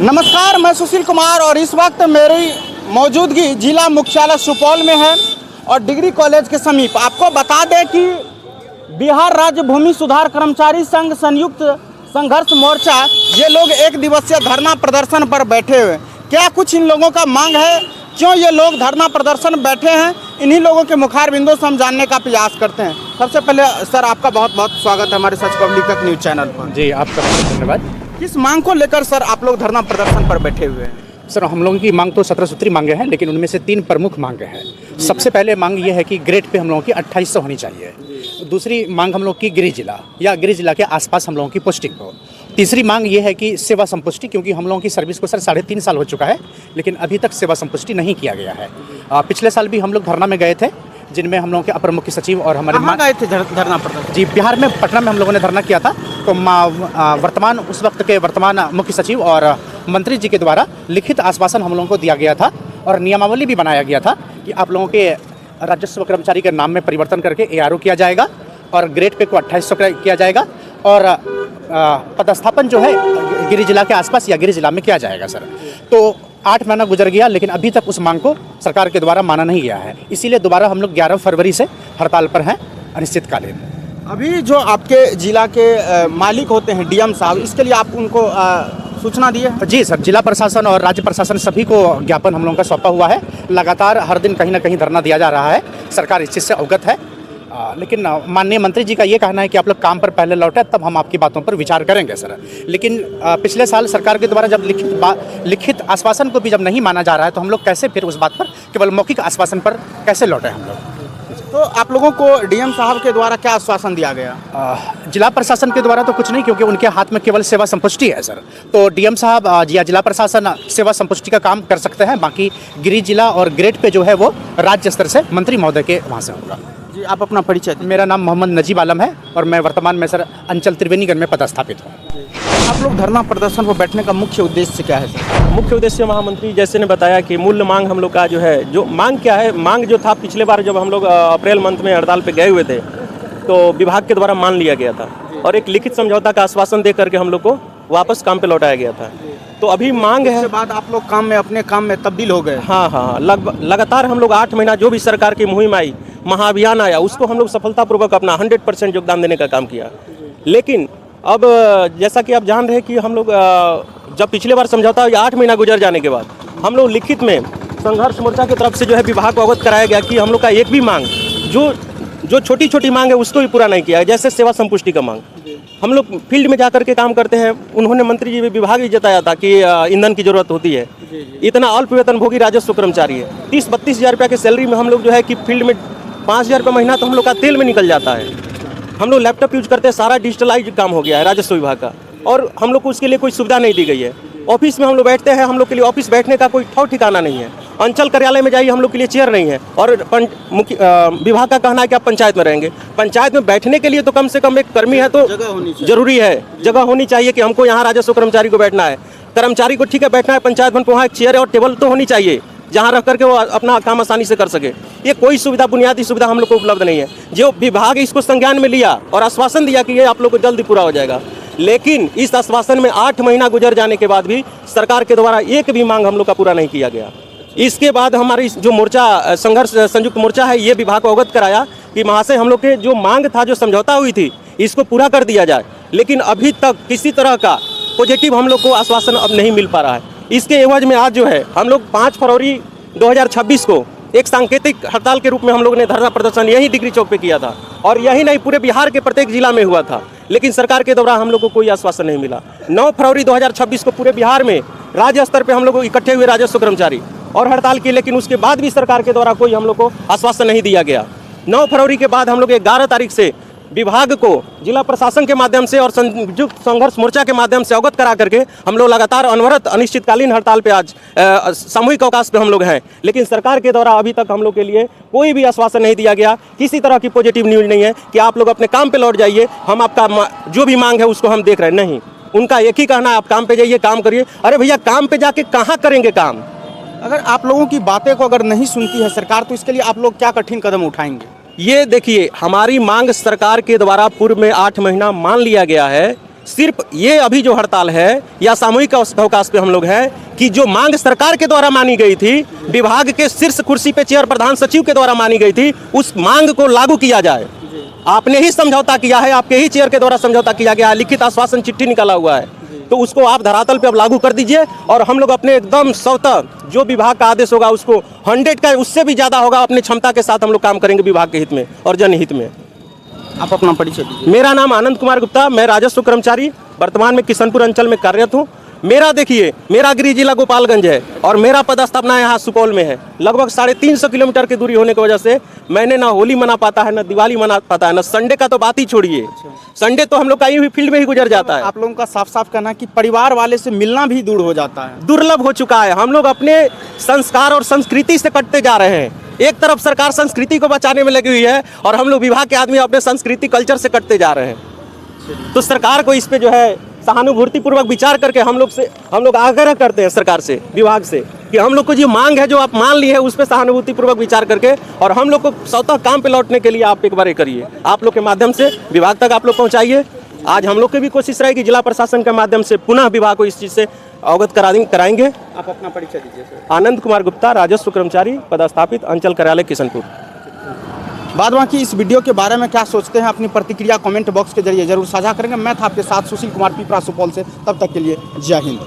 नमस्कार, मैं सुशील कुमार और इस वक्त मेरी मौजूदगी जिला मुख्यालय सुपौल में है और डिग्री कॉलेज के समीप। आपको बता दें कि बिहार राज्य भूमि सुधार कर्मचारी संघ संयुक्त संघर्ष मोर्चा ये लोग एक दिवसीय धरना प्रदर्शन पर बैठे हुए। क्या कुछ इन लोगों का मांग है, क्यों ये लोग धरना प्रदर्शन बैठे हैं, इन्हीं लोगों के मुखार बिंदु से हम जानने का प्रयास करते हैं। सबसे पहले सर, आपका बहुत बहुत स्वागत है हमारे सच पब्लिक तक न्यूज़ चैनल पर। जी, आपका बहुत धन्यवाद। किस मांग को लेकर सर आप लोग धरना प्रदर्शन पर बैठे हुए हैं? सर, हम लोगों की मांग तो 17 सूत्री मांगे हैं, लेकिन उनमें से 3 प्रमुख मांगे हैं। सबसे पहले मांग ये है कि ग्रेड पे हम लोगों की 2800 होनी चाहिए। दूसरी मांग हम लोग की गृह जिला या गृह जिला के आसपास हम लोगों की पोस्टिंग हो। तीसरी मांग ये है कि सेवा संपुष्टि, क्योंकि हम लोगों की सर्विस को सर 3.5 साल हो चुका है, लेकिन अभी तक सेवा संपुष्टि नहीं किया गया है। पिछले साल भी हम लोग धरना में गए थे, जिनमें हम लोगों के अपर मुख्य सचिव और हमारे गए थे धरना प्रदर्शन? जी, बिहार में पटना में हम लोगों ने धरना किया था। तो वर्तमान उस वक्त के वर्तमान मुख्य सचिव और मंत्री जी के द्वारा लिखित आश्वासन हम लोगों को दिया गया था और नियमावली भी बनाया गया था कि आप लोगों के राजस्व कर्मचारी के नाम में परिवर्तन करके ARO किया जाएगा और ग्रेड पे को 2800 किया जाएगा और पदस्थापन जो है गिरिजन जिला के आसपास या गिरिजन जिला में किया जाएगा सर। तो 8 महीना गुजर गया, लेकिन अभी तक उस मांग को सरकार के द्वारा माना नहीं गया है। इसीलिए दोबारा हम लोग 11 फरवरी से हड़ताल पर हैं, अनिश्चितकालीन। अभी जो आपके जिला के मालिक होते हैं DM साहब, इसके लिए आप उनको सूचना दिए हैं? जी सर, जिला प्रशासन और राज्य प्रशासन सभी को ज्ञापन हम लोगों का सौंपा हुआ है। लगातार हर दिन कहीं ना कहीं धरना दिया जा रहा है, सरकार इस चीज़ से अवगत है। लेकिन माननीय मंत्री जी का ये कहना है कि आप लोग काम पर पहले लौटे, तब हम आपकी बातों पर विचार करेंगे सर। लेकिन पिछले साल सरकार के द्वारा जब लिखित आश्वासन को भी जब नहीं माना जा रहा है, तो हम लोग कैसे फिर उस बात पर केवल मौखिक आश्वासन पर कैसे लौटे हम लोग? तो आप लोगों को DM साहब के द्वारा क्या आश्वासन दिया गया? जिला प्रशासन के द्वारा तो कुछ नहीं, क्योंकि उनके हाथ में केवल सेवा संपुष्टि है सर। तो DM साहब या जिला प्रशासन सेवा संपुष्टि का काम कर सकते हैं, बाकी गृह जिला और ग्रेड पे जो है वो राज्य स्तर से मंत्री महोदय के वहाँ से होगा। जी, आप अपना परिचय दें। मेरा नाम मोहम्मद नजीब आलम है और मैं वर्तमान में सर अंचल त्रिवेणीगंज में पदस्थापित हूँ। आप लोग धरना प्रदर्शन पर बैठने का मुख्य उद्देश्य क्या है सर? मुख्य उद्देश्य महामंत्री जैसे ने बताया कि मूल्य मांग हम लोग का जो है, जो मांग क्या है, मांग जो था पिछले बार जब हम लोग अप्रैल मंथ में हड़ताल पे गए हुए थे, तो विभाग के द्वारा मान लिया गया था और एक लिखित समझौता का आश्वासन दे करके हम लोग को वापस काम पे लौटाया गया था। तो अभी मांग है, उसके बाद आप लोग अपने काम में तब्दील हो गए? हाँ, लगातार हम लोग 8 महीना जो भी सरकार की मुहिम आई, महाअभियान आया, उसको हम लोग सफलतापूर्वक अपना 100% योगदान देने का काम किया। लेकिन अब जैसा कि आप जान रहे हैं कि हम लोग जब पिछले बार समझौता 8 महीना गुजर जाने के बाद हम लोग लिखित में संघर्ष मोर्चा की तरफ से जो है विभाग को अवगत कराया गया कि हम लोग का एक भी मांग जो छोटी छोटी मांग है उसको भी पूरा नहीं किया है। जैसे सेवा संपुष्टि का मांग, हम लोग फील्ड में जा करके काम करते हैं। उन्होंने मंत्री जी विभाग ही जताया था कि ईंधन की जरूरत होती है, इतना अल्प वेतनभोगी राजस्व कर्मचारी है, 30-32 हज़ार रुपया के सैलरी में हम लोग जो है कि फील्ड में 5,000 रुपये महीना तो हम लोग का तेल में निकल जाता है। हम लोग लैपटॉप यूज करते हैं, सारा डिजिटलाइज काम हो गया है राजस्व विभाग का, और हम लोग को उसके लिए कोई सुविधा नहीं दी गई है। ऑफिस में हम लोग बैठते हैं, हम लोग के लिए ऑफिस बैठने का कोई ठौर ठिकाना नहीं है। अंचल कार्यालय में जाइए, हम लोग के लिए चेयर नहीं है। और विभाग का कहना है कि आप पंचायत में रहेंगे। पंचायत में बैठने के लिए तो कम से कम एक कर्मी है तो जरूरी है, जगह होनी चाहिए कि हमको यहाँ राजस्व कर्मचारी को बैठना है। कर्मचारी को ठीक है बैठना है पंचायत भवन पर, वहाँ एक चेयर और टेबल तो होनी चाहिए जहाँ रख करके वो अपना काम आसानी से कर सके। ये कोई सुविधा, बुनियादी सुविधा हम लोग को उपलब्ध नहीं है। जो विभाग इसको संज्ञान में लिया और आश्वासन दिया कि ये आप लोग को जल्दी पूरा हो जाएगा, लेकिन इस आश्वासन में 8 महीना गुजर जाने के बाद भी सरकार के द्वारा एक भी मांग हम लोग का पूरा नहीं किया गया। इसके बाद हमारी जो मोर्चा संघर्ष संयुक्त मोर्चा है, ये विभाग को अवगत कराया कि महाशय हम लोग के जो मांग था, जो समझौता हुई थी, इसको पूरा कर दिया जाए। लेकिन अभी तक किसी तरह का पॉजिटिव हम लोग को आश्वासन अब नहीं मिल पा रहा है। इसके एवज में आज जो है हम लोग 5 फरवरी 2026 को एक सांकेतिक हड़ताल के रूप में हम लोग ने धरना प्रदर्शन यही डिग्री चौक पे किया था, और यही नहीं पूरे बिहार के प्रत्येक जिला में हुआ था। लेकिन सरकार के द्वारा हम लोग को कोई आश्वासन नहीं मिला। 9 फरवरी 2026 को पूरे बिहार में राज्य स्तर पे हम लोग इकट्ठे हुए राजस्व कर्मचारी और हड़ताल की, लेकिन उसके बाद भी सरकार के द्वारा कोई हम लोग को आश्वासन नहीं दिया गया। 9 फरवरी के बाद हम लोग 11 तारीख से विभाग को जिला प्रशासन के माध्यम से और संयुक्त संघर्ष मोर्चा के माध्यम से अवगत करा करके हम लोग लगातार अनवरत अनिश्चितकालीन हड़ताल पे आज सामूहिक अवकाश पे हम लोग हैं। लेकिन सरकार के द्वारा अभी तक हम लोग के लिए कोई भी आश्वासन नहीं दिया गया, किसी तरह की पॉजिटिव न्यूज नहीं है कि आप लोग अपने काम पे लौट जाइए, हम आपका जो भी मांग है उसको हम देख रहे हैं। नहीं, उनका एक ही कहना है, आप काम पे जाइए, काम करिए। अरे भैया, काम पे जाके कहाँ करेंगे काम? अगर आप लोगों की बातें को अगर नहीं सुनती है सरकार, तो इसके लिए आप लोग क्या कठिन कदम उठाएंगे? ये देखिए, हमारी मांग सरकार के द्वारा पूर्व में 8 महीना मान लिया गया है। सिर्फ ये अभी जो हड़ताल है या सामूहिक अवकाश पे हम लोग हैं कि जो मांग सरकार के द्वारा मानी गई थी, विभाग के शीर्ष कुर्सी पे चेयर प्रधान सचिव के द्वारा मानी गई थी, उस मांग को लागू किया जाए। आपने ही समझौता किया है, आपके ही चेयर के द्वारा समझौता किया गया है, लिखित आश्वासन चिट्ठी निकाला हुआ है, तो उसको आप धरातल पे अब लागू कर दीजिए और हम लोग अपने एकदम स्वतः जो विभाग का आदेश होगा उसको 100 का उससे भी ज़्यादा होगा अपनी क्षमता के साथ हम लोग काम करेंगे विभाग के हित में और जनहित में। आप अपना परिचय दीजिए। मेरा नाम आनंद कुमार गुप्ता, मैं राजस्व कर्मचारी वर्तमान में किशनपुर अंचल में कार्यरत हूँ। मेरा देखिए, मेरा गृह जिला गोपालगंज है और मेरा पदस्थापना यहाँ सुपौल में है। लगभग 350 किलोमीटर की दूरी होने की वजह से मैंने ना होली मना पाता है, ना दिवाली मना पाता है, ना संडे का तो बात ही छोड़िए। संडे तो हम लोग का यूं ही फील्ड में ही गुजर जाता है। आप लोगों का साफ साफ कहना है कि परिवार वाले से मिलना भी दूर हो जाता है, दुर्लभ हो चुका है। हम लोग अपने संस्कार और संस्कृति से कटते जा रहे हैं। एक तरफ सरकार संस्कृति को बचाने में लगी हुई है और हम लोग विभाग के आदमी अपने संस्कृति कल्चर से कटते जा रहे हैं। तो सरकार को इस पे जो है सहानुभूतिपूर्वक विचार करके हम लोग आग्रह करते हैं सरकार से, विभाग से, कि हम लोग को जो मांग है जो आप मान ली है उस पर सहानुभूतिपूर्वक विचार करके और हम लोग को स्वतः काम पे लौटने के लिए आप एक बार ये करिए। आप लोग के माध्यम से विभाग तक आप लोग पहुँचाइए। आज हम लोग की भी कोशिश रहेगी जिला प्रशासन के माध्यम से पुनः विभाग को इस चीज़ से अवगत कराएंगे। आप अपना परिचय दीजिए सर। आनंद कुमार गुप्ता, राजस्व कर्मचारी, पदस्थापित, अंचल कार्यालय किशनपुर। बाद बाकी इस वीडियो के बारे में क्या सोचते हैं अपनी प्रतिक्रिया कमेंट बॉक्स के जरिए जरूर साझा करेंगे। मैं था आपके साथ सुशील कुमार पिपरा सुपौल से। तब तक के लिए जय हिंद।